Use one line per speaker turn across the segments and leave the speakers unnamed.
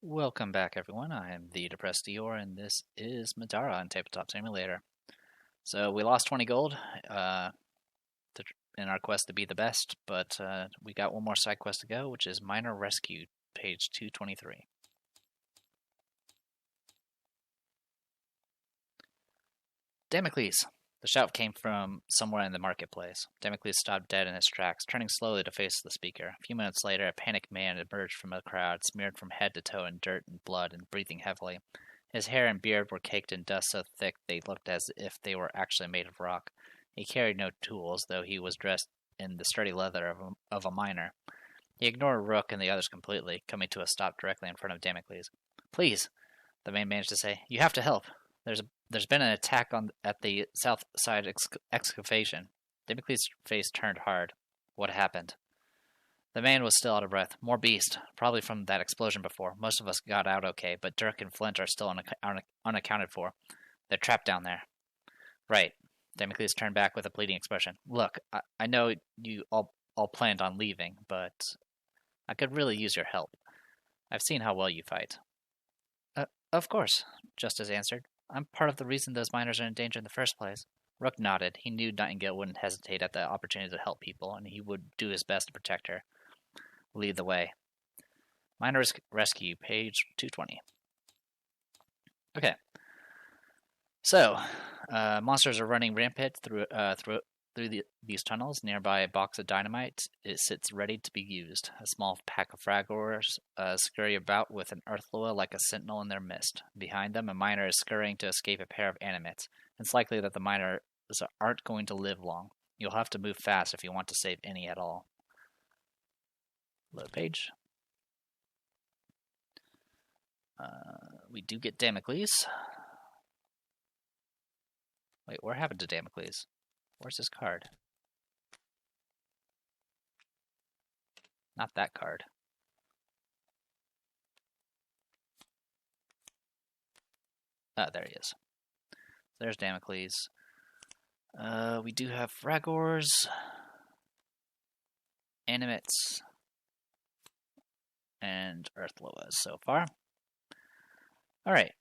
Welcome back, everyone. I am the Depressed Eeyore, and this is Middara on Tabletop Simulator. So we lost 20 gold in our quest to be the best, but we got one more side quest to go, which is Minor Rescue, page 223. Damocles! The shout came from somewhere in the marketplace. Damocles stopped dead in his tracks, turning slowly to face the speaker. A few minutes later, a panicked man emerged from the crowd, smeared from head to toe in dirt and blood and breathing heavily. His hair and beard were caked in dust so thick they looked as if they were actually made of rock. He carried no tools, though he was dressed in the sturdy leather of a miner. He ignored Rook and the others completely, coming to a stop directly in front of Damocles. "Please," the man managed to say, "you have to help. There's been an attack at the south side excavation." Damocles' face turned hard. What happened? The man was still out of breath. "More beast, probably from that explosion before. Most of us got out okay, but Dirk and Flint are still unaccounted for. They're trapped down there." "Right." Damocles turned back with a pleading expression. "Look, I know you all planned on leaving, but I could really use your help. I've seen how well you fight." Of course," Justice answered. "I'm part of the reason those miners are in danger in the first place." Rook nodded. He knew Nightingale wouldn't hesitate at the opportunity to help people, and he would do his best to protect her. "Lead the way." Minor Rescue, page 220. Okay. So, monsters are running rampant through these tunnels. Nearby a box of dynamite. It sits ready to be used. A small pack of fragors scurry about with an earthloa like a sentinel in their midst. Behind them, a miner is scurrying to escape a pair of animates. It's likely that the miners aren't going to live long. You'll have to move fast if you want to save any at all. Load page. We do get Damocles. Wait, what happened to Damocles? Where's his card? Not that card. There he is. There's Damocles. We do have Fragors, Animates, and Earthloas so far. Alright.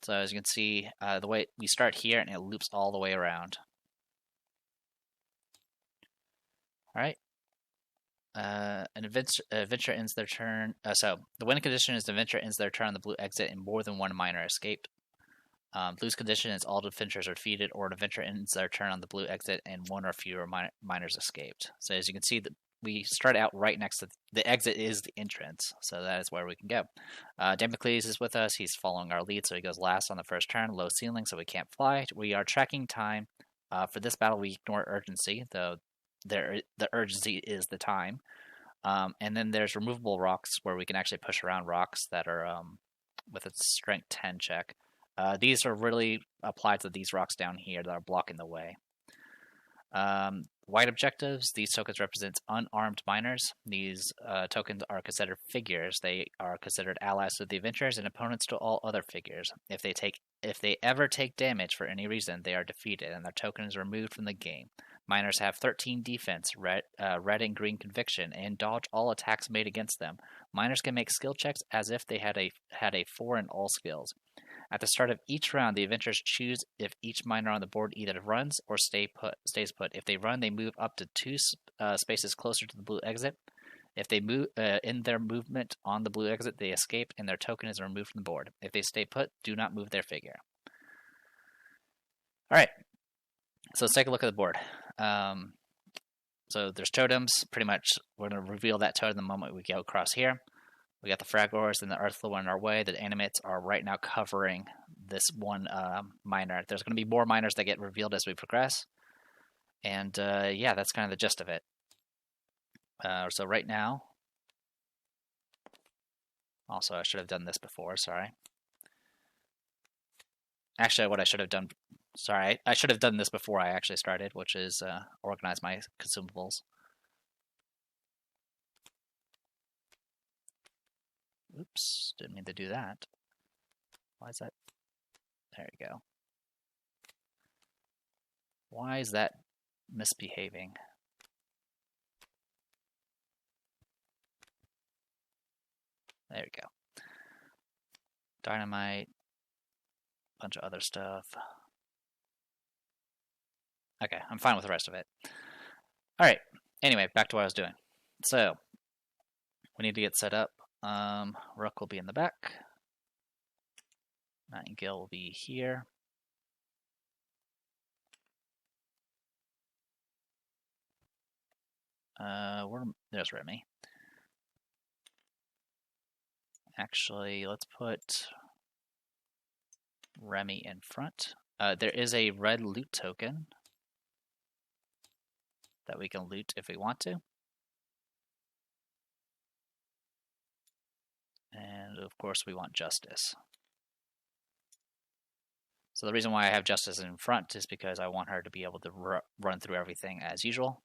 So as you can see, the way we start here and it loops all the way around. Alright. An adventure ends their turn. So the win condition is the adventure ends their turn on the blue exit and more than one miner escaped. Blue's condition is all adventurers are defeated, or an adventure ends their turn on the blue exit and one or fewer miners escaped. So as you can see, we start out right next to the exit is the entrance, so that is where we can go. Damocles is with us. He's following our lead, so he goes last on the first turn. Low ceiling, so we can't fly. We are tracking time. For this battle, we ignore urgency, though the urgency is the time. And then there's removable rocks, where we can actually push around rocks that are with a strength 10 check. These are really applied to these rocks down here that are blocking the way. White objectives. These tokens represent unarmed miners. These tokens are considered figures. They are considered allies to the adventurers and opponents to all other figures. If they ever take damage for any reason, they are defeated and their token is removed from the game. Miners have 13 defense, red and green conviction, and dodge all attacks made against them. Miners can make skill checks as if they had a 4 in all skills. At the start of each round, the adventurers choose if each miner on the board either runs or stays put. If they run, they move up to 2 spaces closer to the blue exit. If they move in their movement on the blue exit, they escape and their token is removed from the board. If they stay put, do not move their figure. All right, so let's take a look at the board. So there's totems. Pretty much, we're going to reveal that totem the moment we go across here. We got the Fragors and the Earthloa in our way. The Animates are right now covering this one miner. There's going to be more miners that get revealed as we progress. And yeah, that's kind of the gist of it. So right now... Also, I should have done this before, sorry. Actually, what I should have done... Sorry, I should have done this before I actually started, which is organize my consumables. Oops, didn't mean to do that. Why is that? There you go. Why is that misbehaving? There we go. Dynamite. Bunch of other stuff. Okay, I'm fine with the rest of it. Alright, anyway, back to what I was doing. So, we need to get set up. Rook will be in the back. Nightingale will be here. There's Remy. Actually, let's put Remy in front. There is a red loot token that we can loot if we want to. And of course we want Justice. So the reason why I have Justice in front is because I want her to be able to run through everything as usual.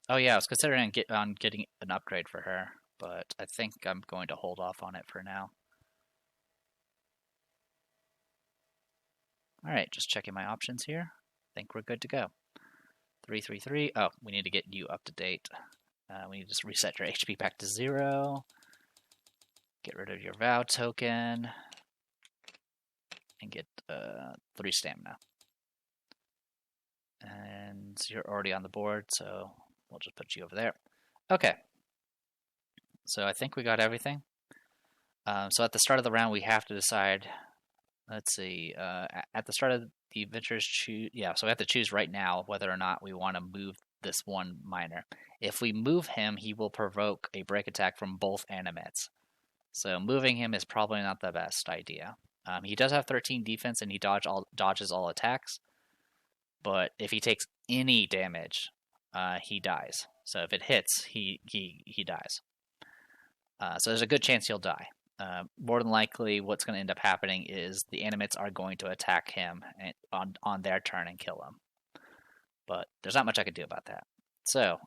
Oh yeah, I was considering getting an upgrade for her, but I think I'm going to hold off on it for now. Alright, just checking my options here. I think we're good to go. 333. Oh, we need to get you up to date. We need to reset your HP back to 0. Get rid of your Vow token. And get 3 stamina. And you're already on the board, so we'll just put you over there. Okay. So I think we got everything. So at the start of the round, we have to decide. Let's see. At the start of the adventures, choose. Yeah, so we have to choose right now whether or not we want to move this one miner. If we move him, he will provoke a break attack from both animates. So moving him is probably not the best idea. He does have 13 defense and he dodges all attacks. But if he takes any damage, he dies. So if it hits, he dies. So there's a good chance he'll die. More than likely, what's going to end up happening is the animates are going to attack him on their turn and kill him. But there's not much I can do about that. So,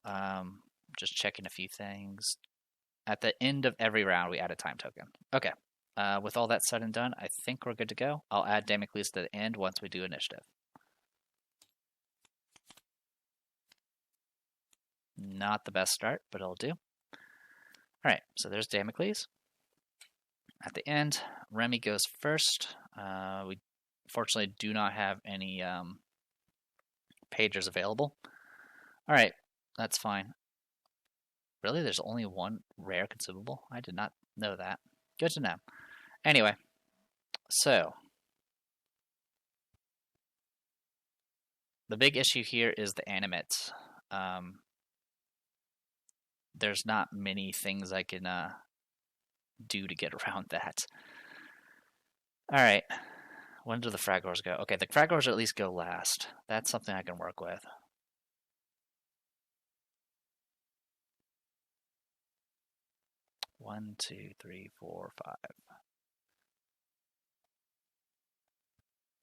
just checking a few things. At the end of every round, we add a time token. Okay. With all that said and done, I think we're good to go. I'll add Damocles to the end once we do initiative. Not the best start, but it'll do. Alright, so there's Damocles. At the end, Remy goes first. We fortunately do not have any pagers available. Alright, that's fine. Really? There's only one rare consumable? I did not know that. Good to know. Anyway, so the big issue here is the animates. There's not many things I can do to get around that. Alright, when do the Fragors go? Okay, the Fragors at least go last. That's something I can work with. One, two, three, four, 5.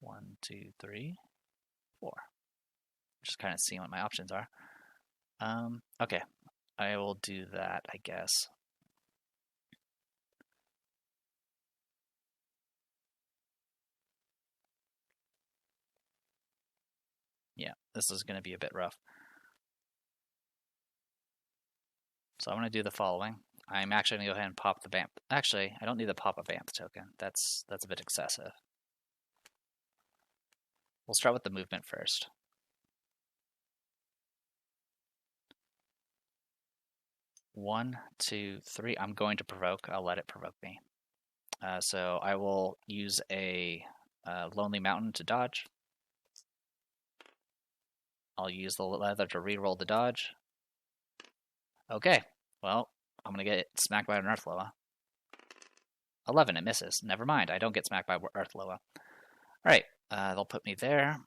1, 2, 3, 4. Just kind of seeing what my options are. Okay, I will do that, I guess. Yeah, this is going to be a bit rough. So I'm going to do the following. I'm actually going to go ahead and pop the vamp. Actually, I don't need to pop a vamp token. That's a bit excessive. We'll start with the movement first. One, two, three. I'm going to provoke. I'll let it provoke me. So I will use a Lonely Mountain to dodge. I'll use the leather to reroll the dodge. Okay, well, I'm going to get smacked by an Earth Loa. 11, it misses. Never mind, I don't get smacked by Earth Loa. Alright, they'll put me there.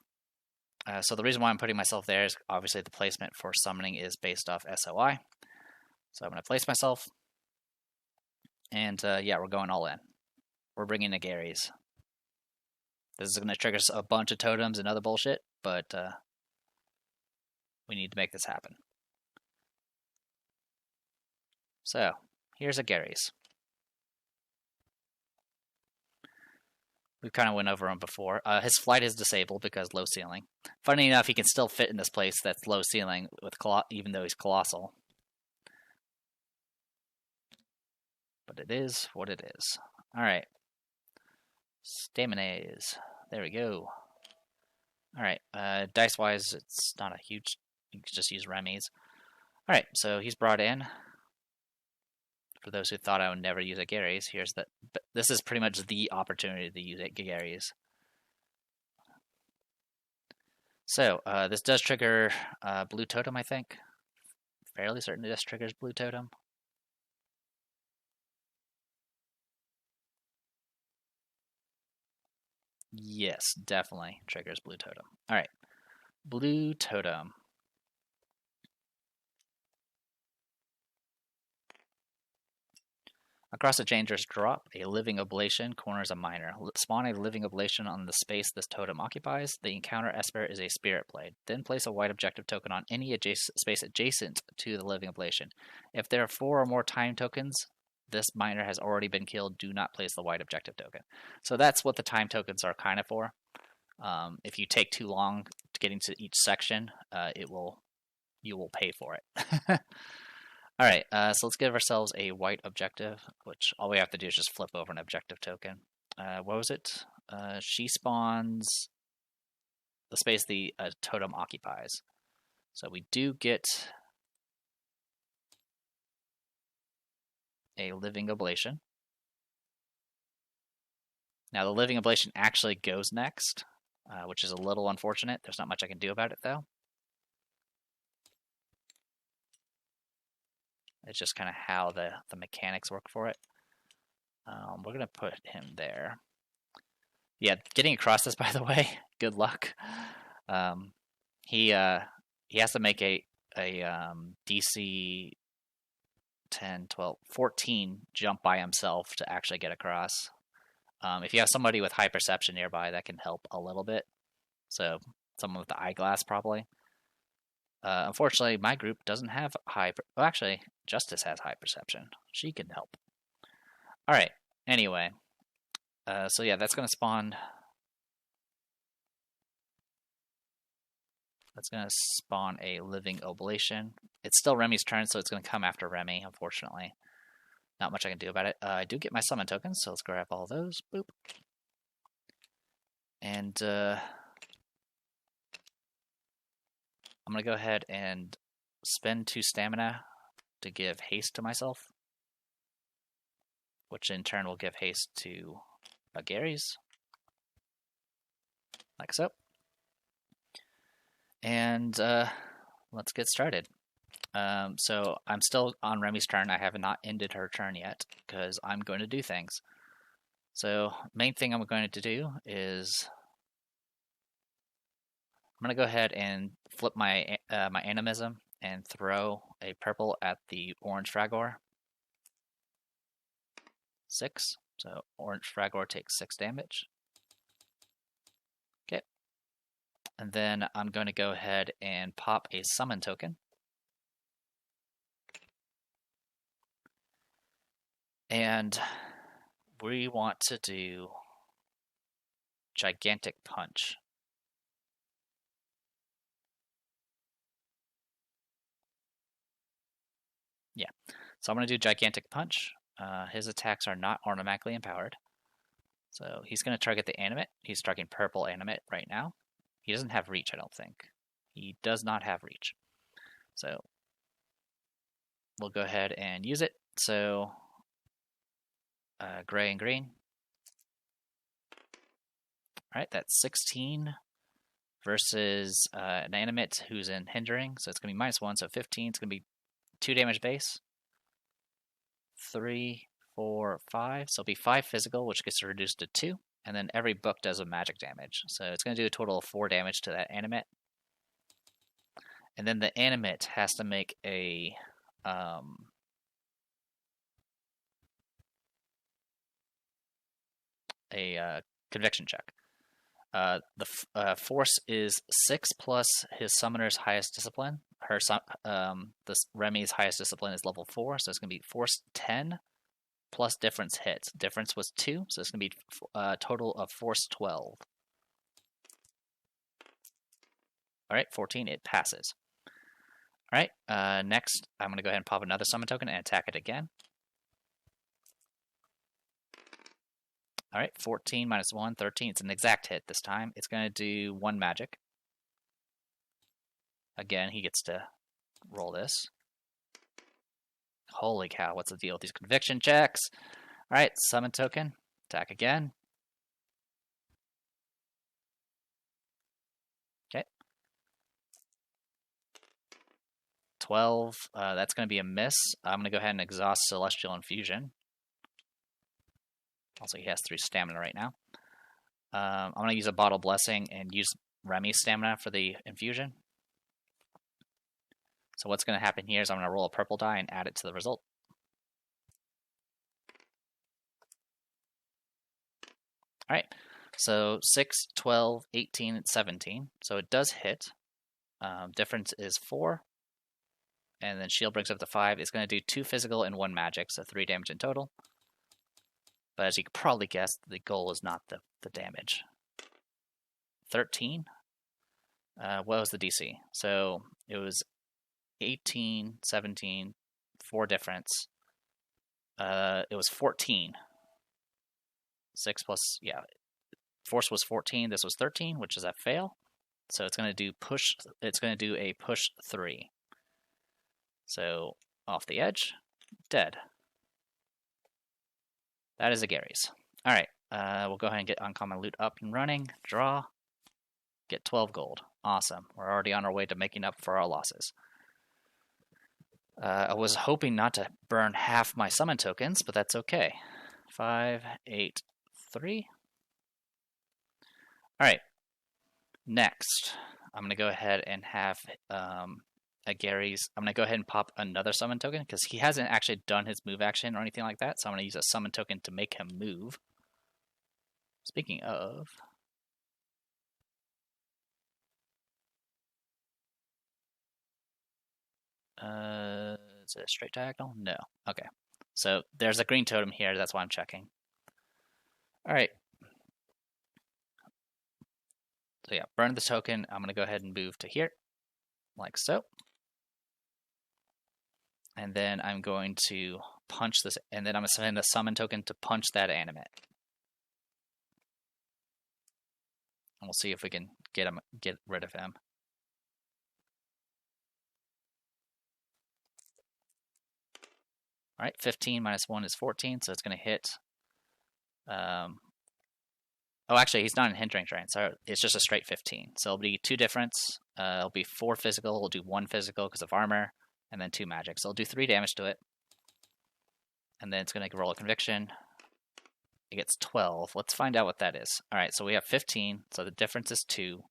So the reason why I'm putting myself there is obviously the placement for summoning is based off SOI. So I'm going to place myself. And yeah, we're going all in. We're bringing the Garys. This is going to trigger a bunch of totems and other bullshit, but we need to make this happen. So, here's a Garys. We kind of went over him before. His flight is disabled because low ceiling. Funny enough, he can still fit in this place that's low ceiling with even though he's colossal. But it is what it is. Alright. Staminas. There we go. Alright, dice-wise, it's not a huge... You can just use Remy's. Alright, so he's brought in. For those who thought I would never use a Gary's, here's the... But this is pretty much the opportunity to use a Gary's. So, this does trigger Blue Totem, I think. Fairly certain this triggers Blue Totem. Yes, definitely triggers Blue Totem. Alright, Blue Totem. Across a dangerous drop, a living oblation corners a miner. Spawn a living oblation on the space this totem occupies. The encounter esper is a spirit blade. Then place a white objective token on any space adjacent to the living oblation. If there are 4 or more time tokens, this miner has already been killed. Do not place the white objective token. So that's what the time tokens are kind of for. If you take too long getting to each section, you will pay for it. Alright, so let's give ourselves a white objective, which all we have to do is just flip over an objective token. What was it? She spawns the space the totem occupies. So we do get a living oblation. Now the living oblation actually goes next, which is a little unfortunate. There's not much I can do about it, though. It's just kind of how the mechanics work for it. We're going to put him there. Yeah, getting across this, by the way, good luck. He has to make a DC 10, 12, 14 jump by himself to actually get across. If you have somebody with high perception nearby, that can help a little bit. So someone with the eyeglass, probably. Unfortunately, my group doesn't have high... Well, actually, Justice has high perception. She can help. Alright, anyway. So yeah, that's going to spawn... That's going to spawn a living oblation. It's still Remy's turn, so it's going to come after Remy, unfortunately. Not much I can do about it. I do get my summon tokens, so let's grab all those. Boop. And, I'm going to go ahead and spend 2 stamina to give haste to myself, which in turn will give haste to Gary's, like so. And let's get started. So I'm still on Remy's turn. I have not ended her turn yet, because I'm going to do things. So main thing I'm going to do is... I'm going to go ahead and flip my my animism and throw a purple at the orange Fragor. 6. So orange Fragor takes 6 damage. Okay. And then I'm going to go ahead and pop a summon token. And we want to do Gigantic Punch. Yeah, so I'm going to do Gigantic Punch. His attacks are not automatically empowered. So he's going to target the animate. He's targeting purple animate right now. He doesn't have reach, I don't think. He does not have reach. So we'll go ahead and use it. So gray and green. Alright, that's 16 versus an animate who's in hindering. So it's going to be -1, so 15. It's going to be 2 damage base. 3, 4, 5. So it'll be 5 physical, which gets reduced to 2. And then every book does a magic damage. So it's going to do a total of 4 damage to that animate. And then the animate has to make a conviction check. The force is 6 plus his summoner's highest discipline. This Remy's highest discipline is level 4, so it's going to be force 10 plus difference hit. Difference was 2, so it's going to be a total of force 12. Alright, 14, it passes. Alright, next I'm going to go ahead and pop another summon token and attack it again. All right, 14 minus 1, 13. It's an exact hit this time. It's going to do 1 magic. Again, he gets to roll this. Holy cow, what's the deal with these conviction checks? All right, summon token. Attack again. Okay. 12. That's going to be a miss. I'm going to go ahead and exhaust Celestial Infusion. Also, he has 3 stamina right now. I'm going to use a Bottle Blessing and use Remy's stamina for the infusion. So what's going to happen here is I'm going to roll a purple die and add it to the result. All right, so 6, 12, 18, and 17. So it does hit. Difference is 4. And then shield brings up to 5. It's going to do 2 physical and 1 magic, so 3 damage in total. But as you could probably guess, the goal is not the damage. 13. What was the DC? So it was 18, 17, 4 difference. It was 14. 6 plus, yeah. Force was 14. This was 13, which is a fail. So it's going to do push. It's going to do a push 3. So off the edge, dead. That is a Gary's. All right, we'll go ahead and get uncommon loot up and running. Draw. Get 12 gold. Awesome. We're already on our way to making up for our losses. I was hoping not to burn half my summon tokens, but that's okay. 5, 8, 3. All right. Next, I'm going to go ahead and have a Gary's. I'm going to go ahead and pop another summon token because he hasn't actually done his move action or anything like that. So I'm going to use a summon token to make him move. Speaking of, is it a straight diagonal? No. Okay. So there's a green totem here. That's why I'm checking. All right. So yeah, burn the token. I'm going to go ahead and move to here, like so. And then I'm going to punch this, and then I'm going to send a summon token to punch that animate. And we'll see if we can get rid of him. All right, 15 minus 1 is 14, so it's going to hit. Oh, actually, he's not in hindering terrain, so it's just a straight 15. So it'll be 2 difference. It'll be 4 physical. We'll do 1 physical because of armor, and then 2 magic. So it'll do 3 damage to it. And then it's going to roll a conviction. It gets 12. Let's find out what that is. All right, so we have 15, so the difference is 2.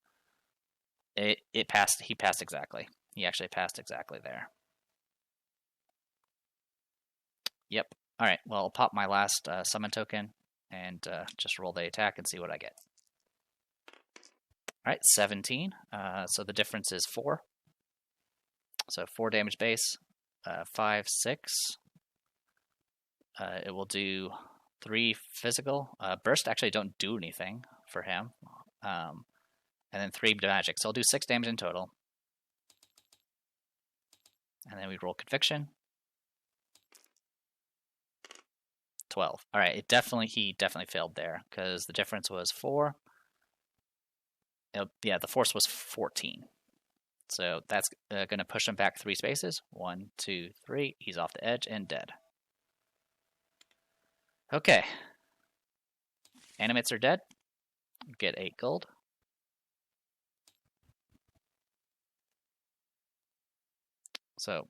It passed. He passed exactly. He actually passed exactly there. Yep. All right, well, I'll pop my last summon token and just roll the attack and see what I get. All right, 17. So the difference is 4. So 4 damage base, 5, 6. It will do 3 physical. Burst actually don't do anything for him. And then 3 magic. So I'll do 6 damage in total. And then we roll conviction. 12. All right, he definitely failed there because the difference was 4. Yeah, the force was 14. So that's going to push him back 3 spaces. 1, 2, 3. He's off the edge and dead. Okay. Animates are dead. Get 8 gold. So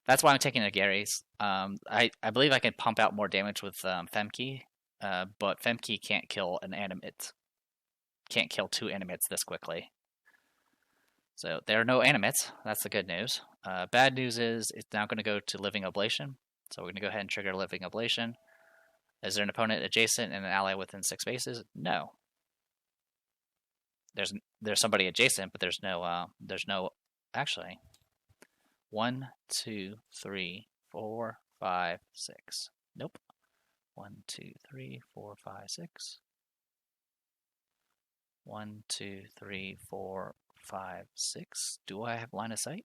that's why I'm taking a Gary's. I believe I can pump out more damage with Femke, but Femke can't kill an animate. Can't kill 2 animates this quickly. So there are no animates. That's the good news. Bad news is it's now going to go to Living Oblation. So we're going to go ahead and trigger Living Oblation. Is there an opponent adjacent and an ally within 6 spaces? No. There's somebody adjacent, but there's no actually. 1, 2, 3, 4, 5, 6. Nope. 1, 2, 3, 4, 5, 6. 1, 2, 3, 4, 5, 6. Do I have line of sight?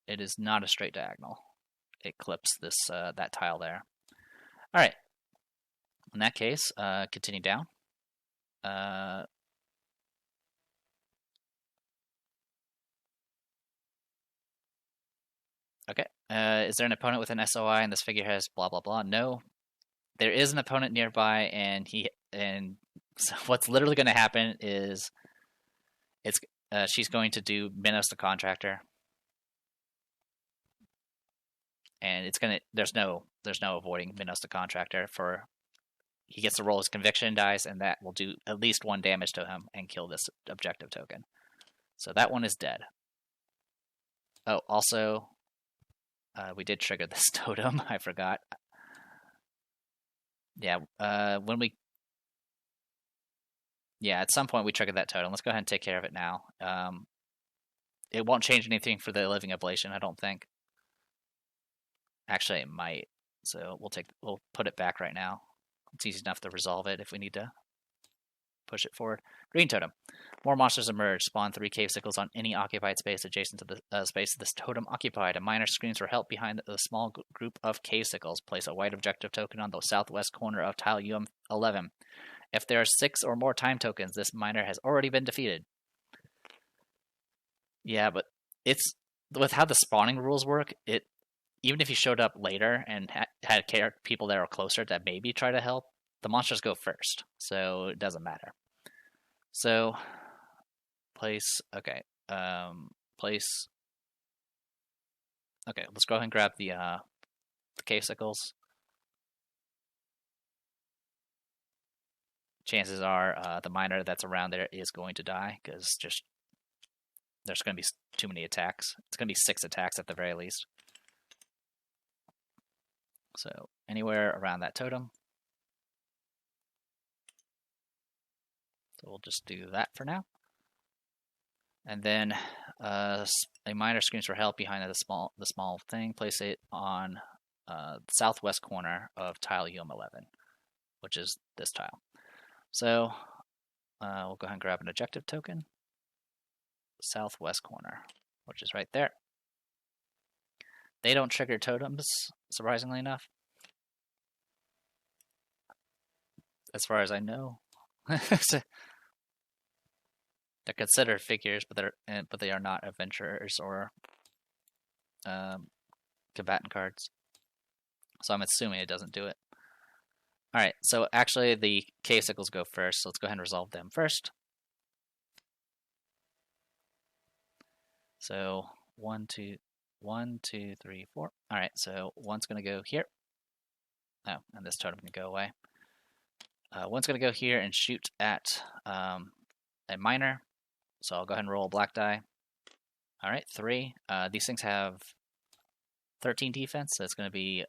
It is not a straight diagonal. It clips this that tile there. All right. In that case, continue down. Okay. Is there an opponent with an SOI and this figure has blah blah blah? No. There is an opponent nearby, and so what's literally going to happen is she's going to do Minos the Contractor, and there's no avoiding Minos the Contractor. He gets to roll his conviction dice, and that will do at least 1 damage to him and kill this objective token. So that one is dead. Oh, also, we did trigger this totem. I forgot. Yeah, at some point we triggered that totem. Let's go ahead and take care of it now. It won't change anything for the Living Oblation, I don't think. Actually, it might. So we'll put it back right now. It's easy enough to resolve it if we need to push it forward. Green totem. More monsters emerge. Spawn 3 cave sickles on any occupied space adjacent to the space this totem occupied. A miner screams for help behind the small group of cave sickles. Place a white objective token on the southwest corner of tile UM11. If there are 6 or more time tokens, this miner has already been defeated. Yeah, but it's with how the spawning rules work, even if you showed up later and had people that are closer that maybe try to help, the monsters go first, so it doesn't matter. So, place. Okay, place. Okay, let's go ahead and grab the cave sickles. Chances are the miner that's around there is going to die because there's going to be too many attacks. It's going to be 6 attacks at the very least. So anywhere around that totem. So we'll just do that for now. And then a miner screams for help behind the small thing. Place it on the southwest corner of tile UM11, which is this tile. So we'll go ahead and grab an objective token. Southwest corner, which is right there. They don't trigger totems, surprisingly enough. As far as I know. They're considered figures, but they are not adventurers or combatant cards. So I'm assuming it doesn't do it. Alright, so actually the cave sickles go first, so let's go ahead and resolve them first. So 1, 2, 3, 4. Alright, so one's going to go here. Oh, and this totem can go away. One's going to go here and shoot at a miner. So I'll go ahead and roll a black die. Alright, 3. These things have 13 defense, so it's going to be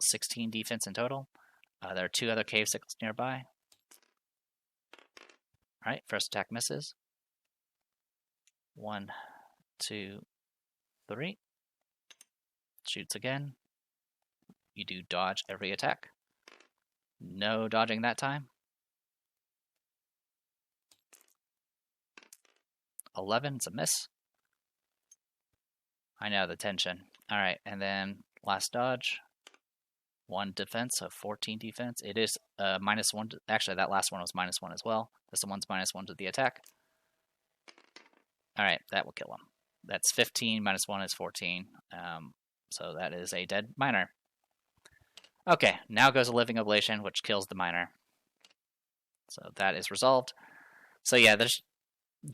16 defense in total. There are 2 other cave sickles nearby. Alright, first attack misses. 1, 2, 3. Shoots again. You do dodge every attack. No dodging that time. 11 is a miss. I know the tension. Alright, and then last dodge. 1 defense, so 14 defense. It is -1. Actually, that last one was -1 as well. This one's -1 to the attack. Alright, that will kill him. That's 15, -1 is 14. So that is a dead miner. Okay, now goes a Living Oblation, which kills the miner. So that is resolved. So yeah, there's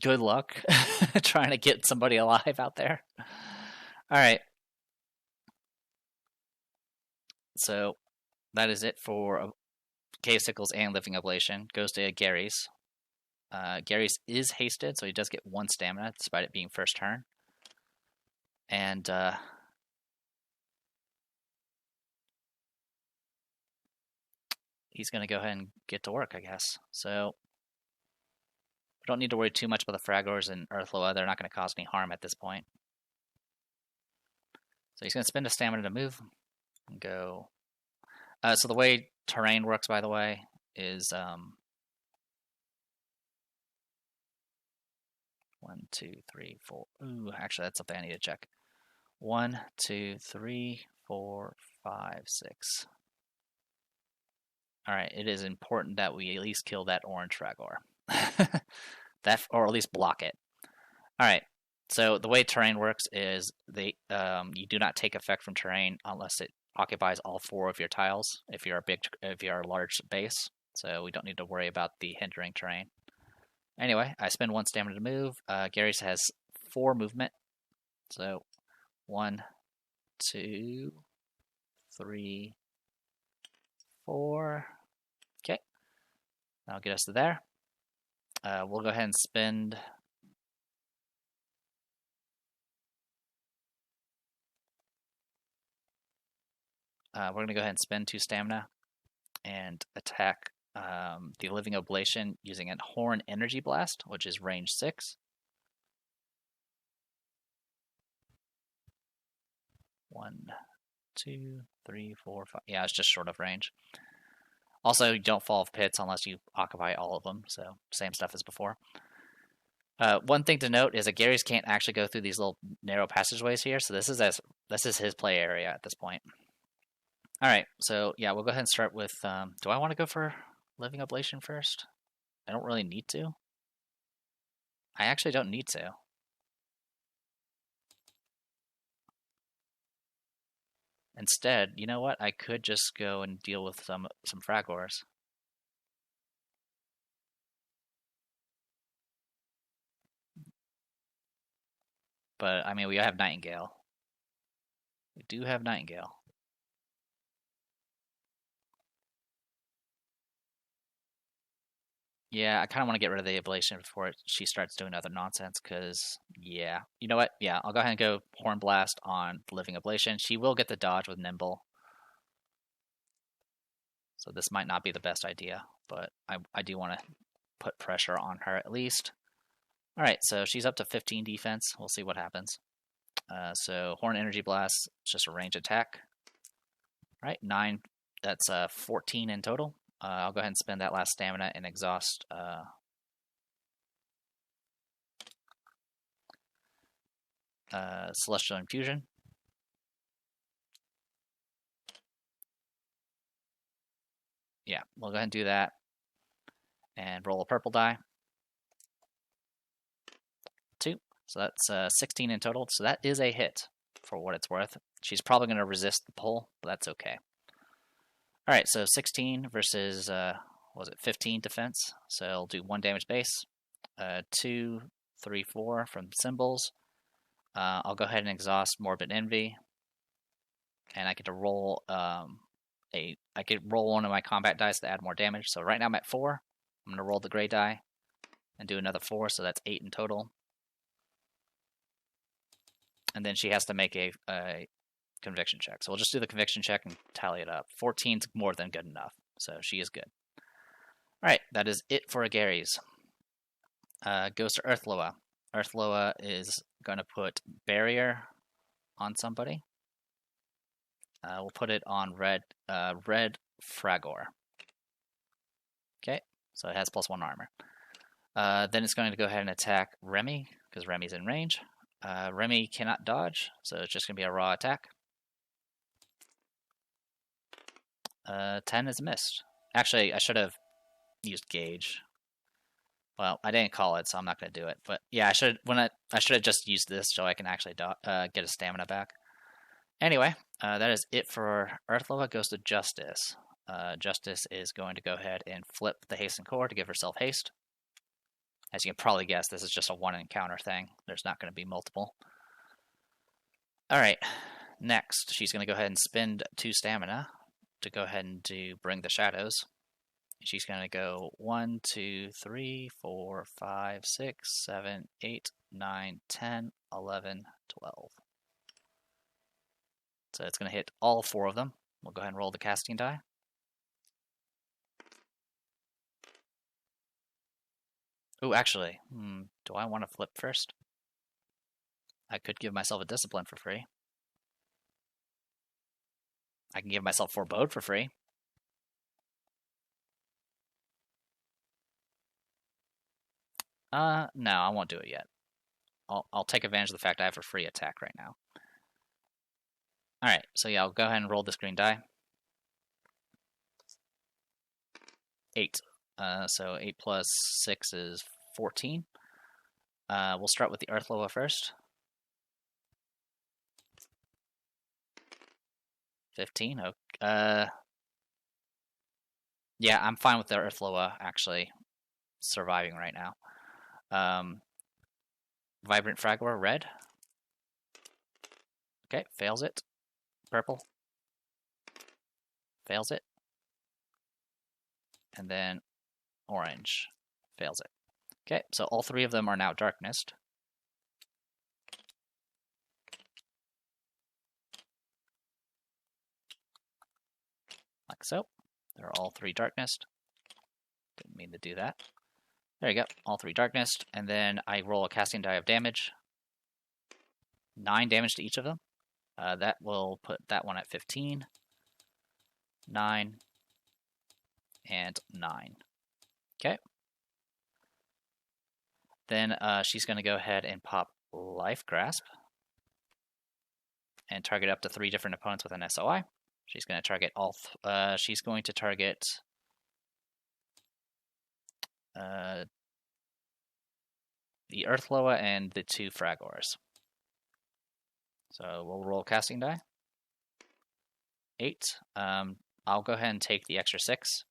good luck trying to get somebody alive out there. Alright. So that is it for Cave Sickles and Living Oblation. Goes to Gary's. Gary's is hasted, so he does get 1 stamina, despite it being first turn. And he's going to go ahead and get to work, I guess. So we don't need to worry too much about the Fragors and Earthloa. They're not going to cause any harm at this point. So he's going to spend a stamina to move and go. So the way terrain works, by the way, is 1, 2, 3, 4. Ooh, actually, that's something I need to check. 1, 2, 3, 4, 5, 6. Alright, it is important that we at least kill that orange Fragor. Or at least block it. Alright, so the way terrain works is you do not take effect from terrain unless it occupies all 4 of your tiles if you're a large base. So we don't need to worry about the hindering terrain. Anyway, I spend 1 stamina to move. Gary's has 4 movement. So 1, 2, 3, 4. Okay, that'll get us to there. We'll go ahead and spend. We're going to go ahead and spend 2 stamina and attack the Living Oblation using a Horn Energy Blast, which is range 6. 1, 2, 3, 4, 5. Yeah, it's just short of range. Also, you don't fall off pits unless you occupy all of them, so same stuff as before. One thing to note is that Gary's can't actually go through these little narrow passageways here, so this is his play area at this point. Alright, so yeah, we'll go ahead and start with, do I want to go for Living Oblation first? I don't really need to. I actually don't need to. Instead, you know what? I could just go and deal with some Fragors. But, I mean, we have Nightingale. We do have Nightingale. Yeah, I kind of want to get rid of the Oblation before she starts doing other nonsense, because, yeah. You know what? Yeah, I'll go ahead and go Horn Blast on the Living Oblation. She will get the dodge with Nimble. So this might not be the best idea, but I do want to put pressure on her at least. Alright, so she's up to 15 defense. We'll see what happens. So Horn Energy Blast, it's just a range attack. Alright, 9, that's 14 in total. I'll go ahead and spend that last stamina and exhaust Celestial Infusion. Yeah, we'll go ahead and do that. And roll a purple die. 2. So that's 16 in total. So that is a hit for what it's worth. She's probably going to resist the pull, but that's okay. Alright, so 16 versus, was it 15 defense? So I'll do 1 damage base. 2, 3, 4 from symbols. I'll go ahead and exhaust Morbid Envy. And I get to roll I could roll one of my combat dice to add more damage. So right now I'm at 4. I'm going to roll the gray die and do another 4, so that's 8 in total. And then she has to make a conviction check. So we'll just do the conviction check and tally it up. 14's more than good enough, so she is good. Alright, that is it for Gary's. Goes to Earthloa. Earthloa is going to put Barrier on somebody. We'll put it on red Fragor. Okay, so it has +1 armor. Then it's going to go ahead and attack Remy, because Remy's in range. Remy cannot dodge, so it's just going to be a raw attack. 10 is missed. Actually, I should have used Gauge. Well, I didn't call it, so I'm not going to do it. But yeah, I should have just used this so I can actually get a stamina back. Anyway, that is it for Earthloa. Goes to Justice. Justice is going to go ahead and flip the Hasten Core to give herself haste. As you can probably guess, this is just a 1 encounter thing. There's not going to be multiple. Alright, next, she's going to go ahead and spend 2 stamina to go ahead and bring the shadows. She's going to go 1, 2, 3, 4, 5, 6, 7, 8, 9, 10, 11, 12. So it's going to hit all 4 of them. We'll go ahead and roll the casting die. Oh, actually, do I want to flip first? I could give myself a discipline for free. I can give myself forebode for free. No, I won't do it yet. I'll take advantage of the fact I have a free attack right now. Alright, so yeah, I'll go ahead and roll this green die. 8. So 8 plus 6 is 14. We'll start with the Earth Loa first. 15. Yeah, I'm fine with the Earth Loa actually surviving right now. Vibrant Fragor, red. Okay, fails it. Purple. Fails it. And then orange. Fails it. Okay, so all 3 of them are now darkness. Like so. They're all 3 darkness. Didn't mean to do that. There you go, all 3 darkness. And then I roll a casting die of damage. 9 damage to each of them. That will put that one at 15. 9. And 9. Okay. Then she's going to go ahead and pop Life Grasp. And target up to 3 different opponents with an SOI. She's going to target all. She's going to target the Earth Loa and the 2 Fragors. So we'll roll casting die. 8. I'll go ahead and take the extra 6.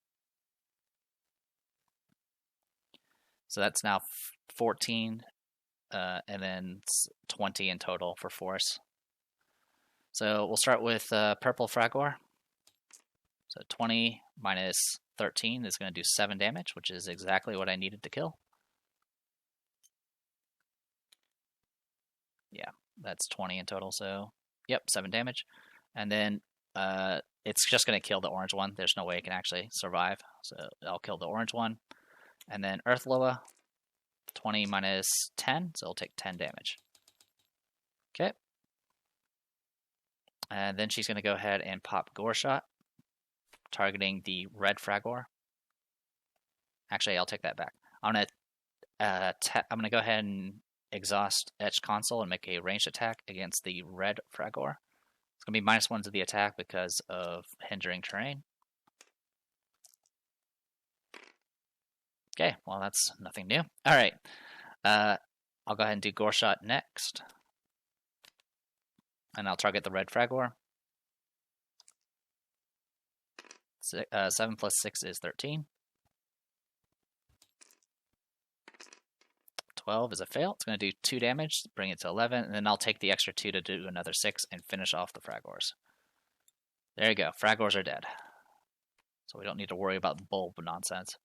So that's now 14, and then 20 in total for force. So we'll start with Purple Fragor. So 20 minus 13 is going to do 7 damage, which is exactly what I needed to kill. Yeah, that's 20 in total, so yep, 7 damage. And then it's just going to kill the orange one. There's no way it can actually survive, so I'll kill the orange one. And then Earth Loa, 20 minus 10, so it'll take 10 damage. Okay. And then she's going to go ahead and pop Gore Shot, targeting the red Fragor. Actually, I'll take that back. I'm going to go ahead and exhaust Etched Console and make a ranged attack against the red Fragor. It's going to be -1 to the attack because of hindering terrain. Okay, well, that's nothing new. All right. I'll go ahead and do Gore Shot next. And I'll target the red Fragor. 7 plus 6 is 13. 12 is a fail. It's going to do 2 damage, bring it to 11, and then I'll take the extra 2 to do another 6 and finish off the Fragors. There you go. Fragors are dead. So we don't need to worry about the bulb nonsense.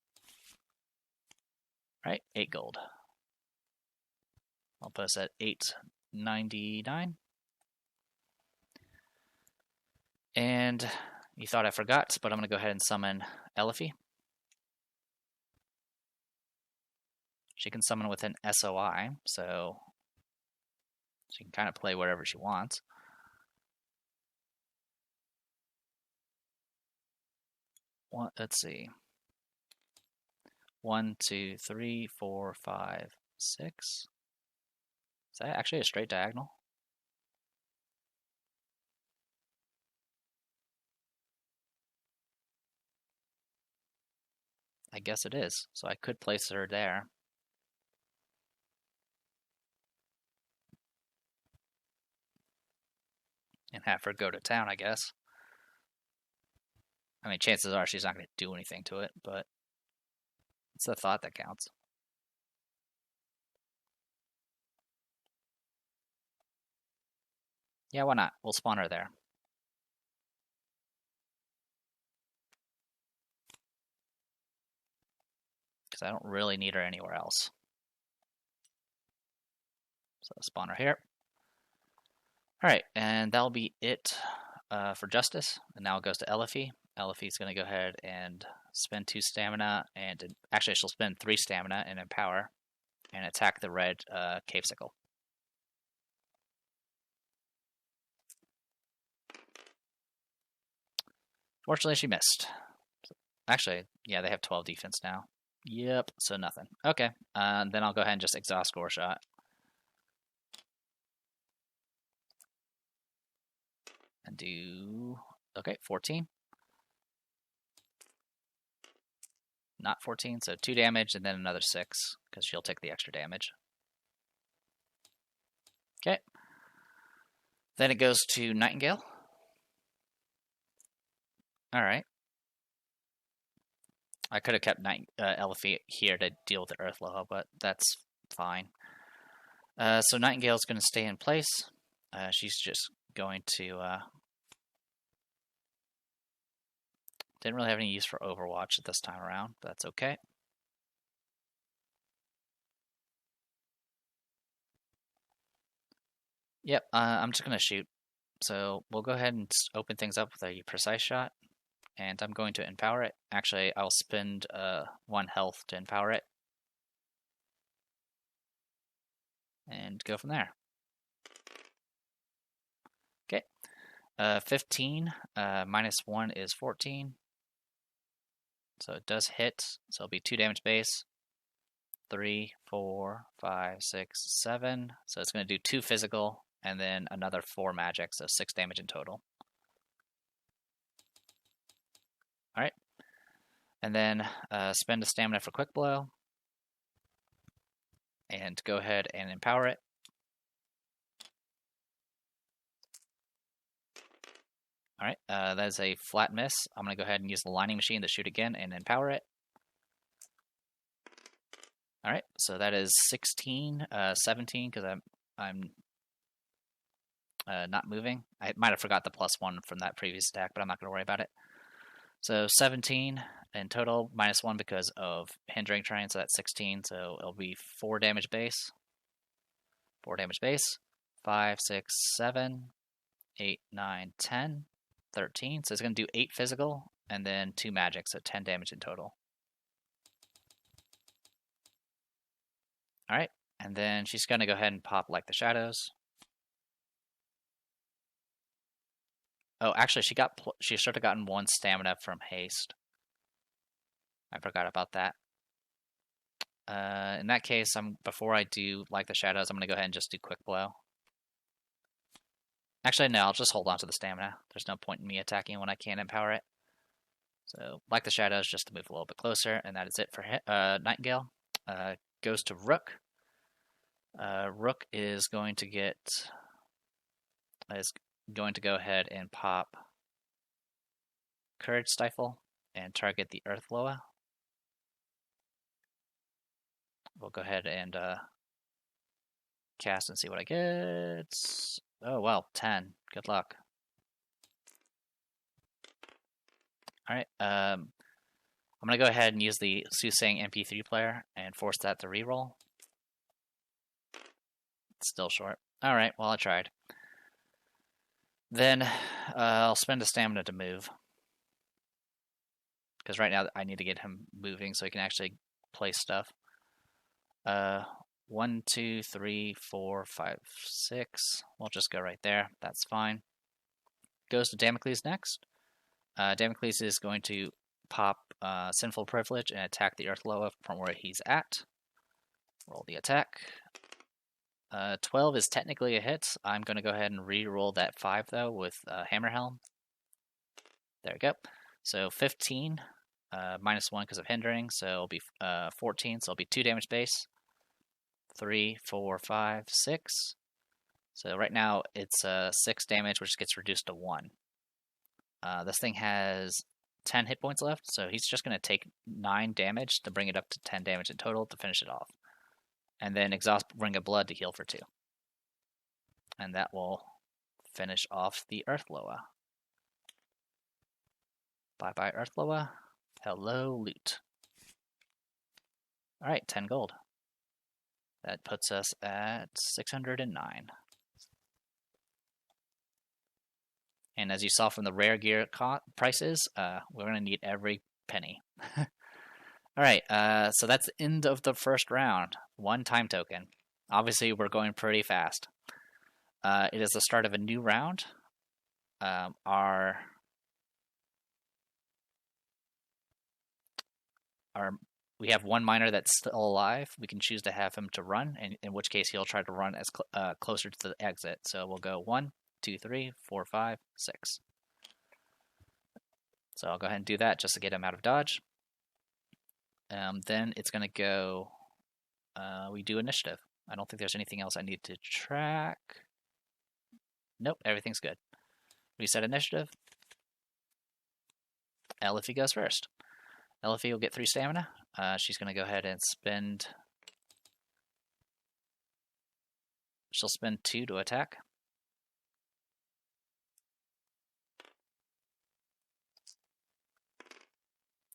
Right, 8 gold. I'll put us at 899. And you thought I forgot, but I'm going to go ahead and summon Elifie. She can summon with an SOI, so she can kind of play wherever she wants. Let's see. 1, 2, 3, 4, 5, 6. Is that actually a straight diagonal? I guess it is. So I could place her there. And have her go to town, I guess. I mean, chances are she's not going to do anything to it, but it's the thought that counts. Yeah, why not? We'll spawn her there. Because I don't really need her anywhere else. So spawn her here. Alright, and that'll be it for Justice. And now it goes to Elifie. Elifie's going to go ahead and spend 2 stamina, and actually she'll spend 3 stamina and empower, and attack the red Cave Sickle. Fortunately, she missed. Actually, yeah, they have 12 defense now. Yep, so nothing. Okay, then I'll go ahead and just exhaust Gore Shot. And do, okay, 14. not 14, so 2 damage, and then another 6, because she'll take the extra damage. Okay. Then it goes to Nightingale. Alright. I could have kept Elfie here to deal with the Earthloa, but that's fine. So Nightingale's going to stay in place. She's just going to... didn't really have any use for Overwatch this time around, but that's okay. Yep, I'm just going to shoot. So we'll go ahead and open things up with a precise shot. And I'm going to empower it. Actually, I'll spend 1 health to empower it. And go from there. Okay. 15 minus 1 is 14. So it does hit. So it'll be 2 damage base. 3, 4, 5, 6, 7. So it's going to do 2 physical and then another 4 magic. So 6 damage in total. Alright. And then spend a stamina for Quick Blow. And go ahead and empower it. Alright, that is a flat miss. I'm going to go ahead and use the lining machine to shoot again and empower it. Alright, so that is 16, 17, because I'm not moving. I might have forgot the +1 from that previous attack, but I'm not going to worry about it. So 17 in total, -1 because of hindering terrain, so that's 16, so it'll be 4 damage base. 4 damage base. 5, 6, 7, 8, 9, 10, 13. So it's going to do 8 physical, and then 2 magic, so 10 damage in total. Alright, and then she's going to go ahead and pop Like the Shadows. Oh, actually, she should have gotten 1 stamina from haste. I forgot about that. In that case, before I do Like the Shadows, I'm going to go ahead and just do Quick Blow. Actually, no, I'll just hold on to the stamina. There's no point in me attacking when I can't empower it. So, Like the Shadows, just to move a little bit closer, and that is it for Nightingale. Goes to Rook. Rook is going to go ahead and pop Courage Stifle and target the Earthloa. We'll go ahead and cast and see what I get. Oh, well, 10. Good luck. Alright, I'm going to go ahead and use the Soothsaying MP3 player and force that to reroll. It's still short. Alright, well, I tried. Then I'll spend a stamina to move. Because right now I need to get him moving so he can actually play stuff. 1, 2, 3, 4, 5, 6. We'll just go right there. That's fine. Goes to Damocles next. Damocles is going to pop Sinful Privilege and attack the Earthloa from where he's at. Roll the attack. 12 is technically a hit. I'm going to go ahead and re-roll that 5, though, with Hammer Helm. There we go. So 15, -1 because of hindering, so it'll be 14, so it'll be 2 damage base. 3, 4, 5, 6. So right now it's 6 damage, which gets reduced to 1. This thing has 10 hit points left, so he's just going to take 9 damage to bring it up to 10 damage in total to finish it off. And then exhaust Ring of Blood to heal for 2. And that will finish off the Earthloa. Bye-bye, Earthloa. Hello, loot. Alright, 10 gold. That puts us at 609. And as you saw from the rare gear prices, we're going to need every penny. Alright, so that's the end of the first round. 1 time token. Obviously, we're going pretty fast. It is the start of a new round. We have 1 miner that's still alive. We can choose to have him to run, in which case he'll try to run as closer to the exit. So we'll go 1, 2, 3, 4, 5, 6. So I'll go ahead and do that just to get him out of dodge. Then it's going to go, we do initiative. I don't think there's anything else I need to track. Nope, everything's good. Reset initiative. Elifie goes first. Elifie will get 3 stamina. She's going to go ahead and spend... She'll spend 2 to attack.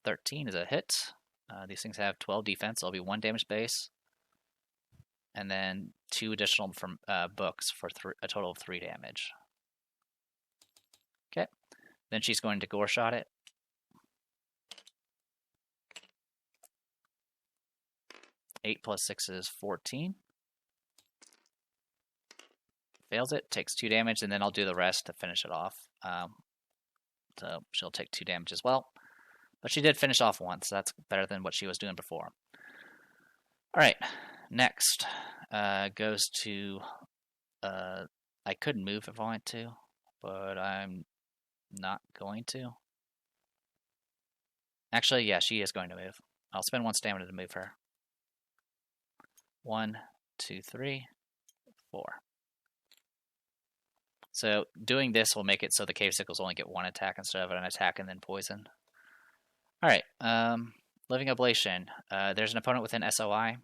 $13 is a hit. These things have 12 defense. It'll be 1 damage base. And then 2 additional from books for a total of 3 damage. Okay. Then she's going to gore shot it. Eight plus 6 is 14. Fails it, takes 2 damage, and then I'll do the rest to finish it off. So she'll take 2 damage as well. But she did finish off once, so that's better than what she was doing before. Alright, next goes to... I could move if I want to, but I'm not going to. Actually, yeah, she is going to move. I'll spend 1 stamina to move her. 1, 2, 3, 4. So doing this will make it so the cave sickles only get 1 attack instead of an attack and then poison. Alright, Living Oblation. There's an opponent within SOI.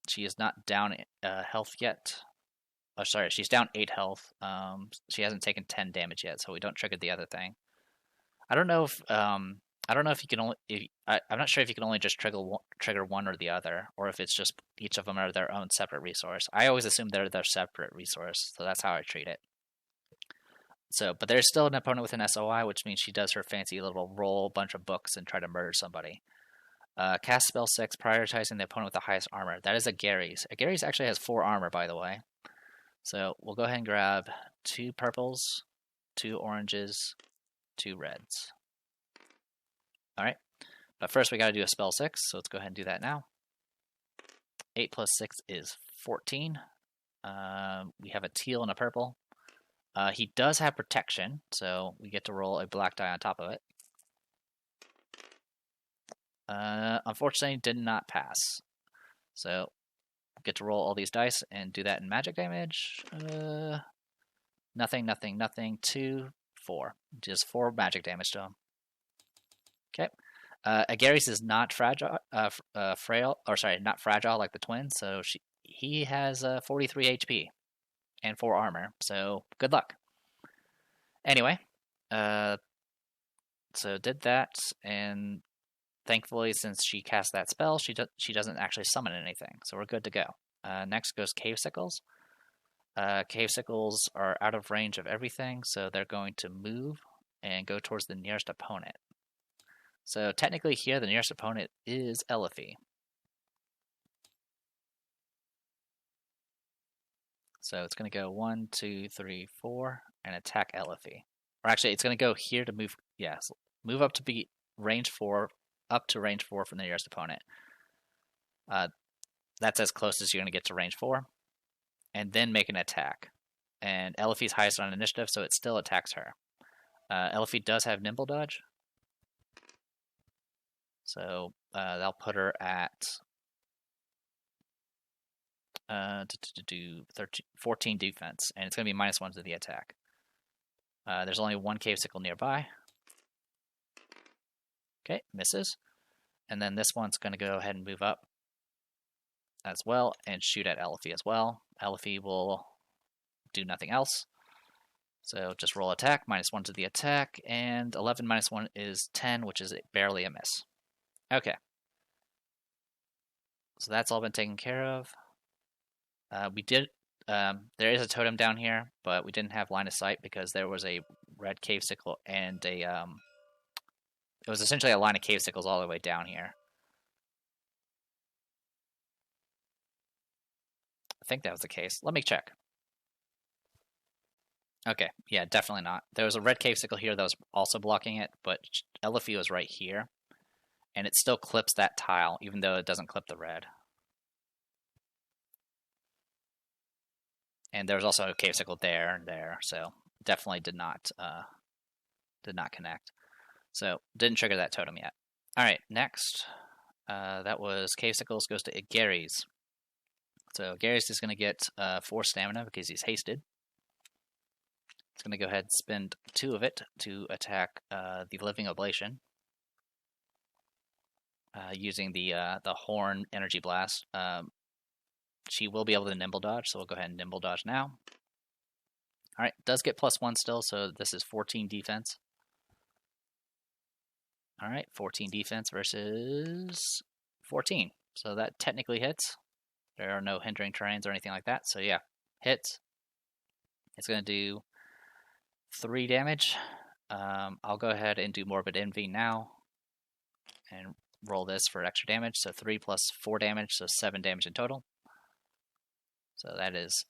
She is not down health yet. Oh, sorry, she's down 8 health. She hasn't taken 10 damage yet, so we don't trigger the other thing. I don't know if you can only. I'm not sure if you can only just trigger one or the other, or if it's just each of them are their own separate resource. I always assume they're their separate resource, so that's how I treat it. So, but there's still an opponent with an SOI, which means she does her fancy little roll a bunch of books and try to murder somebody. Cast spell 6, prioritizing the opponent with the highest armor. That is a Gary's. A Gary's actually has 4 armor, by the way. So we'll go ahead and grab 2 purples, 2 oranges, 2 reds. Alright, but first we got to do a spell 6, so let's go ahead and do that now. 8 plus 6 is 14. We have a teal and a purple. He does have protection, so we get to roll a black die on top of it. Unfortunately, did not pass. So, get to roll all these dice and do that in magic damage. Nothing, nothing, nothing. 2, 4. Just 4 magic damage to him. Okay. Agaris is not fragile, not fragile like the twin, so he has 43 HP and 4 armor, so good luck. Anyway, so did that, and thankfully, since she cast that spell, she doesn't actually summon anything, so we're good to go. Next goes Cave Sickles. Cave Sickles are out of range of everything, so they're going to move and go towards the nearest opponent. So technically here, the nearest opponent is Elifie. So it's going to go 1, 2, 3, 4, and attack Elifie. Or actually, it's going to go here to move. Yes, move up to be range 4, up to range 4 from the nearest opponent. That's as close as you're going to get to range 4, and then make an attack. And Elifie's highest on initiative, so it still attacks her. Elifie does have nimble dodge, so that'll put her at 14 defense, and it's going to be -1 to the attack. There's only 1 cave sickle nearby. Okay, misses. And then this one's going to go ahead and move up as well and shoot at Elifie as well. Elifie will do nothing else. So just roll attack, -1 to the attack, and 11 -1 is 10, which is barely a miss. Okay. So that's all been taken care of. There is a totem down here, but we didn't have line of sight because there was a red cave sickle and it was essentially a line of cave sickles all the way down here. I think that was the case. Let me check. Okay, yeah, definitely not. There was a red cave sickle here that was also blocking it, but Elifie was right here, and it still clips that tile, even though it doesn't clip the red. And there was also a cave sickle there and there, so definitely did not connect. So, didn't trigger that totem yet. Alright, next. That was Cave Sickles goes to Gary's. So, Gary's is going to get 4 stamina because he's hasted. He's going to go ahead and spend 2 of it to attack the Living Oblation. Using the Horn Energy Blast. She will be able to Nimble Dodge, so we'll go ahead and Nimble Dodge now. Alright, does get +1 still, so this is 14 defense. Alright, 14 defense versus 14. So that technically hits. There are no hindering terrains or anything like that, so yeah, hits. It's going to do 3 damage. I'll go ahead and do Morbid Envy now and roll this for extra damage. So 3 plus 4 damage, so 7 damage in total. So that is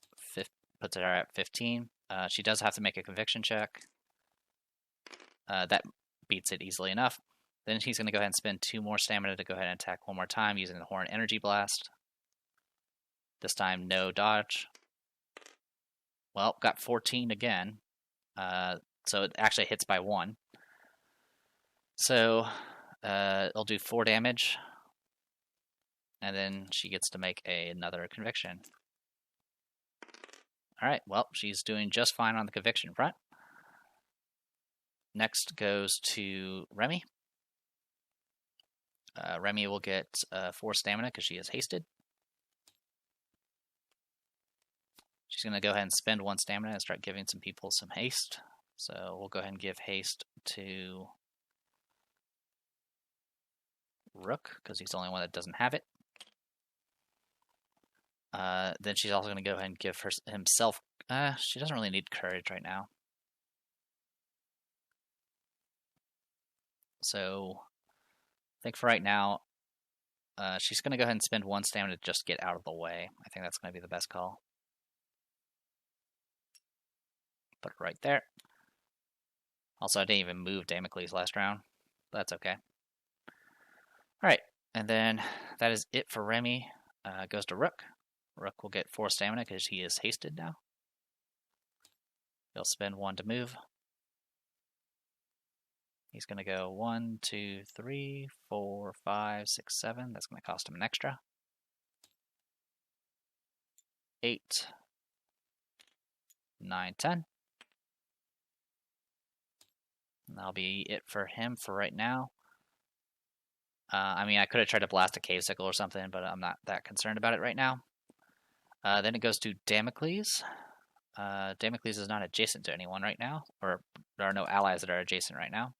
puts her at 15. She does have to make a conviction check. That beats it easily enough. Then he's going to go ahead and spend 2 more stamina to go ahead and attack 1 more time using the Horn Energy Blast. This time, no dodge. Well, got 14 again. So it actually hits by 1. So it'll do 4 damage. And then she gets to make another conviction. Alright, well, she's doing just fine on the conviction front. Next goes to Remy. Remy will get 4 stamina because she is hasted. She's going to go ahead and spend 1 stamina and start giving some people some haste. So we'll go ahead and give haste to Rook, because he's the only one that doesn't have it. Then she's also going to go ahead and give himself... she doesn't really need courage right now. So I think for right now, she's going to go ahead and spend 1 stamina to just get out of the way. I think that's going to be the best call. Put it right there. Also, I didn't even move Damocles last round. But that's okay. Alright, and then that is it for Remy. Goes to Rook. Rook will get 4 stamina because he is hasted now. He'll spend 1 to move. He's going to go 1, 2, 3, 4, 5, 6, 7. That's going to cost him an extra. 8, 9, 10. And that'll be it for him for right now. I mean, I could have tried to blast a Cave Sickle or something, but I'm not that concerned about it right now. Then it goes to Damocles. Damocles is not adjacent to anyone right now, or there are no allies that are adjacent right now.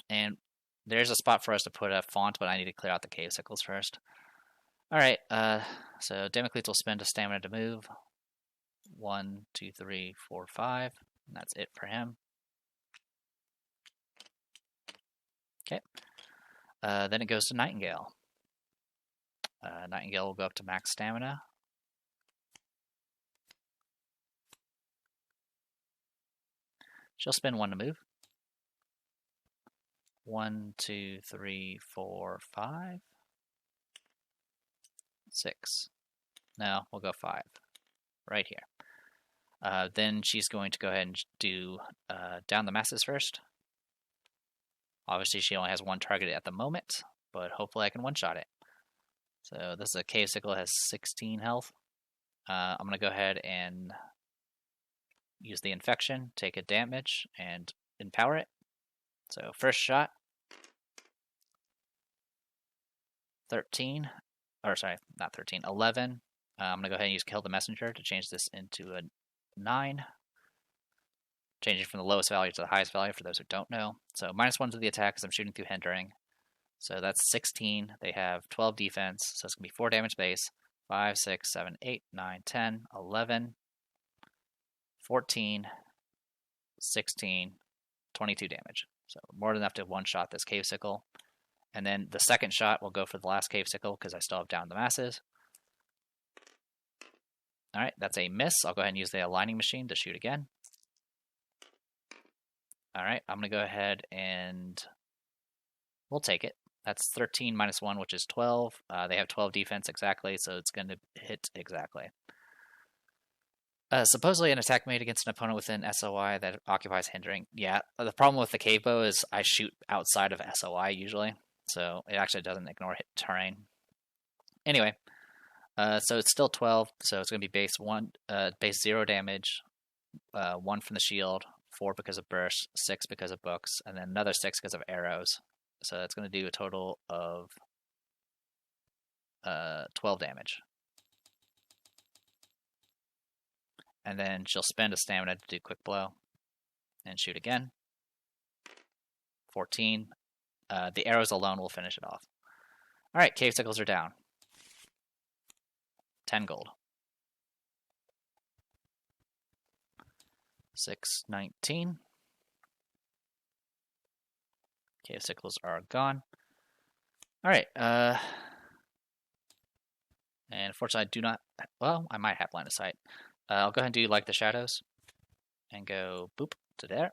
And there's a spot for us to put a font, but I need to clear out the Cave Sickles first. Alright, so Damocles will spend a stamina to move. 1, 2, 3, 4, 5. And that's it for him. Okay. Then it goes to Nightingale. Nightingale will go up to max stamina. She'll spend 1 to move. 1, 2, 3, 4, 5. 6. No, we'll go 5. Right here. Then she's going to go ahead and do down the masses first. Obviously, she only has 1 target at the moment, but hopefully I can one-shot it. So this is a Cave Sickle, it has 16 health. I'm going to go ahead and use the infection, take a damage, and empower it. So first shot, 13, or sorry, not 13, 11. I'm going to go ahead and use Kill the Messenger to change this into a 9. Changing from the lowest value to the highest value for those who don't know. So -1 to the attack because I'm shooting through hindering. So that's 16. They have 12 defense, so it's going to be 4 damage base. 5, 6, 7, 8, 9, 10, 11, 14, 16, 22 damage. So more than enough to one-shot this Cave Sickle. And then the second shot will go for the last Cave Sickle because I still have down the masses. Alright, that's a miss. I'll go ahead and use the aligning machine to shoot again. Alright, I'm going to go ahead and we'll take it. That's 13 minus 1, which is 12. They have 12 defense exactly, so it's going to hit exactly. Supposedly an attack made against an opponent within SOI that occupies hindering. Yeah, the problem with the cave bow is I shoot outside of SOI usually, so it actually doesn't ignore hit terrain. Anyway, so it's still 12, so it's going to be base 0 damage, 1 from the shield, 4 because of burst, 6 because of books, and then another 6 because of arrows. So that's going to do a total of 12 damage. And then she'll spend a stamina to do quick blow and shoot again. 14. The arrows alone will finish it off. Alright, cave sickles are down. 10 gold. 619. Cave sickles are gone. Alright, and unfortunately I do not, well, I might have line of sight. I'll go ahead and do like the shadows and go boop to there.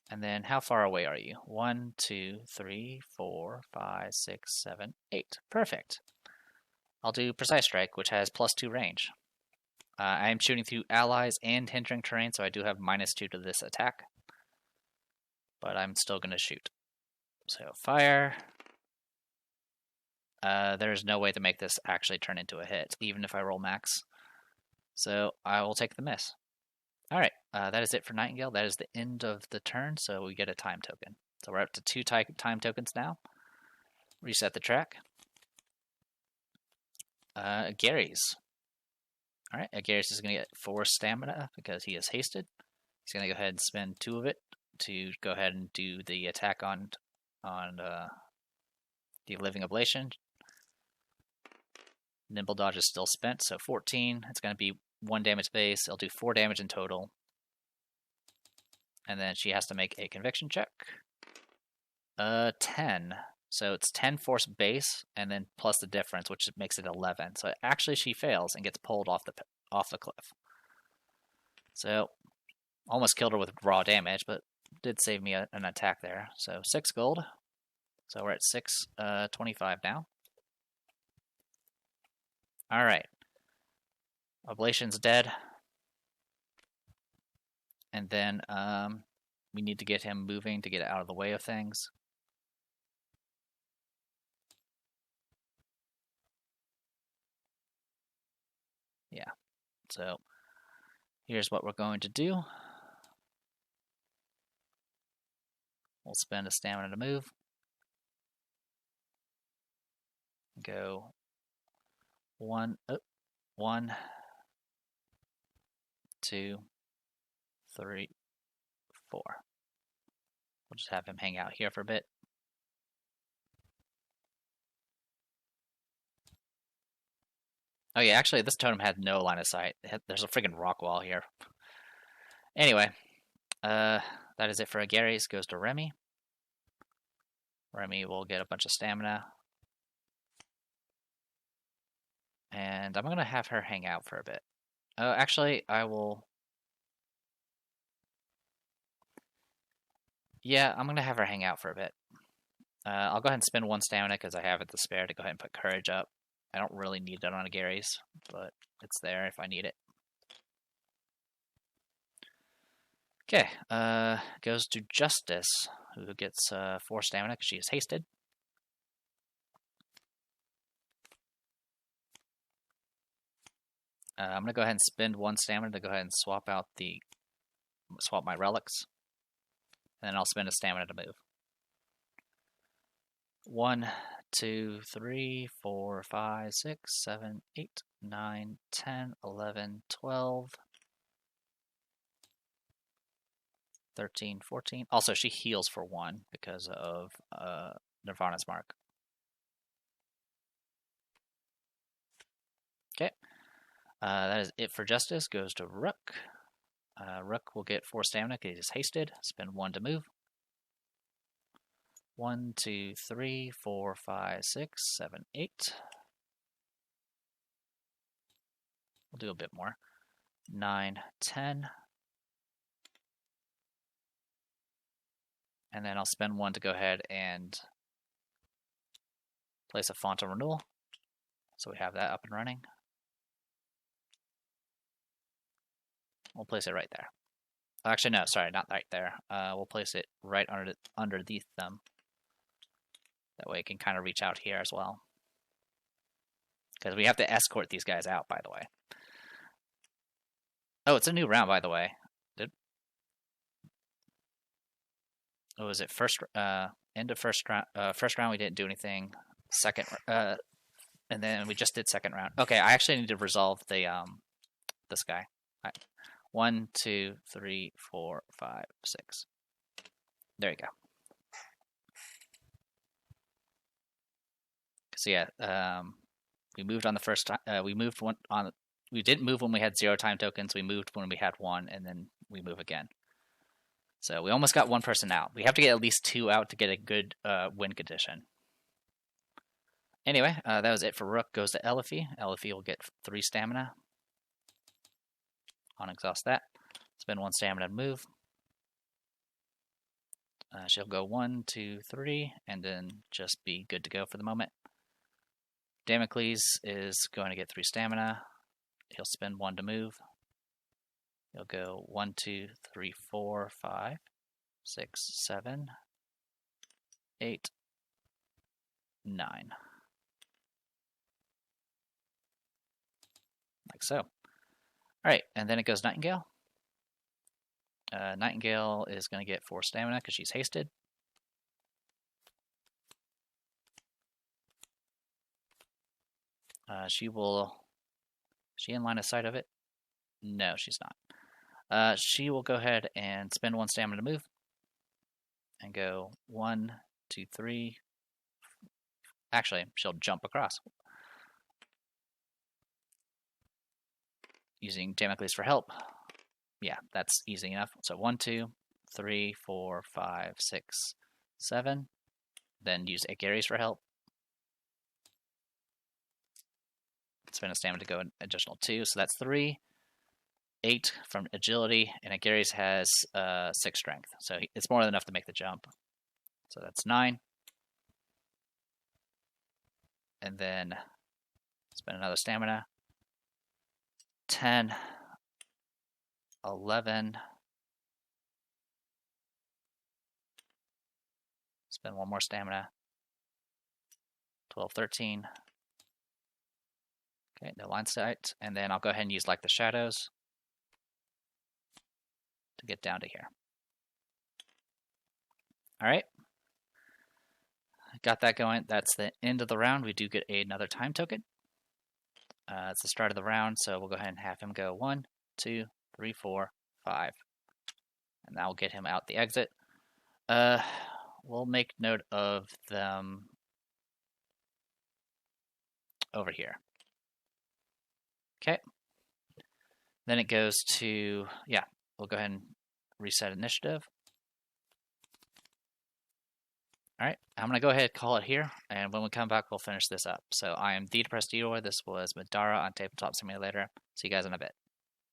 And then how far away are you? 1, 2, 3, 4, 5, 6, 7, 8. Perfect. I'll do Precise Strike, which has +2 range. I am shooting through allies and hindering terrain, so I do have -2 to this attack. But I'm still going to shoot. So fire. There's no way to make this actually turn into a hit, even if I roll max. So I will take the miss. Alright, that is it for Nightingale. That is the end of the turn, so we get a time token. So we're up to 2 time tokens now. Reset the track. Gary's. Alright, Gary's is going to get 4 stamina because he is hasted. He's going to go ahead and spend 2 of it to go ahead and do the attack on the Living Oblation. Nimble Dodge is still spent, so 14. It's going to be 1 damage base. It'll do 4 damage in total. And then she has to make a conviction check. 10. So it's 10 force base, and then plus the difference, which makes it 11. So actually she fails and gets pulled off the cliff. So almost killed her with raw damage, but did save me an attack there. So 6 gold. So we're at 625 now. Alright. Oblation's dead. And then we need to get him moving to get out of the way of things. Yeah. So here's what we're going to do. We'll spend a stamina to move. Go 1, 2, 3, 4. We'll just have him hang out here for a bit. Oh yeah, actually this totem had no line of sight. There's a friggin' rock wall here. Anyway, that is it for Agares. Goes to Remy. Remy will get a bunch of stamina. And I'm going to have her hang out for a bit. Actually, I will... Yeah, I'm going to have her hang out for a bit. I'll go ahead and spend 1 stamina because I have it to spare to go ahead and put Courage up. I don't really need that on Agares, but it's there if I need it. Okay, goes to Justice, who gets 4 stamina because she is hasted. I'm going to go ahead and spend 1 stamina to go ahead and swap my relics. And then I'll spend a stamina to move. 1, 2, 3, 4, 5, 6, 7, 8, 9, 10, 11, 12, 13, 14. Also, she heals for 1 because of Nirvana's Mark. Okay. That is it for Justice. Goes to Rook. Rook will get 4 stamina because he's hasted. Spend 1 to move. 1, 2, 3, 4, 5, 6, 7, 8. We'll do a bit more. 9, 10. And then I'll spend 1 to go ahead and place a font of renewal. So we have that up and running. We'll place it right there. Actually, no, sorry, not right there. We'll place it right underneath them. That way it can kind of reach out here as well. Because we have to escort these guys out, by the way. Oh, it's a new round, by the way. What was it? End of first round. First round we didn't do anything. Second, and then we just did second round. Okay, I actually need to resolve the this guy. All right. 1, 2, 3, 4, 5, 6. There you go. So yeah, we moved on the first time. We moved one on. We didn't move when we had 0 time tokens. We moved when we had 1, and then we move again. So we almost got 1 person out. We have to get at least 2 out to get a good win condition. Anyway, that was it for Rook. Goes to Elifie. Elifie will get 3 stamina. Unexhaust that. Spend 1 stamina to move. She'll go 1, 2, 3, and then just be good to go for the moment. Damocles is going to get 3 stamina. He'll spend 1 to move. He'll go 1, 2, 3, 4, 5, 6, 7, 8, 9. Like so. Alright, and then it goes Nightingale. Nightingale is going to get 4 stamina because she's hasted. Is she in line of sight of it? No, she's not. She will go ahead and spend 1 stamina to move. And go 1, 2, 3. Actually, she'll jump across. Using Damocles for help. Yeah, that's easy enough. So 1, 2, 3, 4, 5, 6, 7. Then use Agares for help. Spend a stamina to go an additional 2, so that's 3. 8 from agility, and Agares has 6 strength, so it's more than enough to make the jump. So that's 9. And then spend another stamina. 10, 11. Spend 1 more stamina. 12, 13. Okay, no line sight, and then I'll go ahead and use like the shadows to get down to here. All right, got that going. That's the end of the round. We do get another time token. It's the start of the round, so we'll go ahead and have him go 1, 2, 3, 4, 5, and that will get him out the exit. We'll make note of them over here. Okay. Then it goes to, yeah, we'll go ahead and reset initiative. All right, I'm going to go ahead and call it here, and when we come back, we'll finish this up. So I am The Depressed Eeyore. This was Middara on Tabletop Simulator. See you guys in a bit.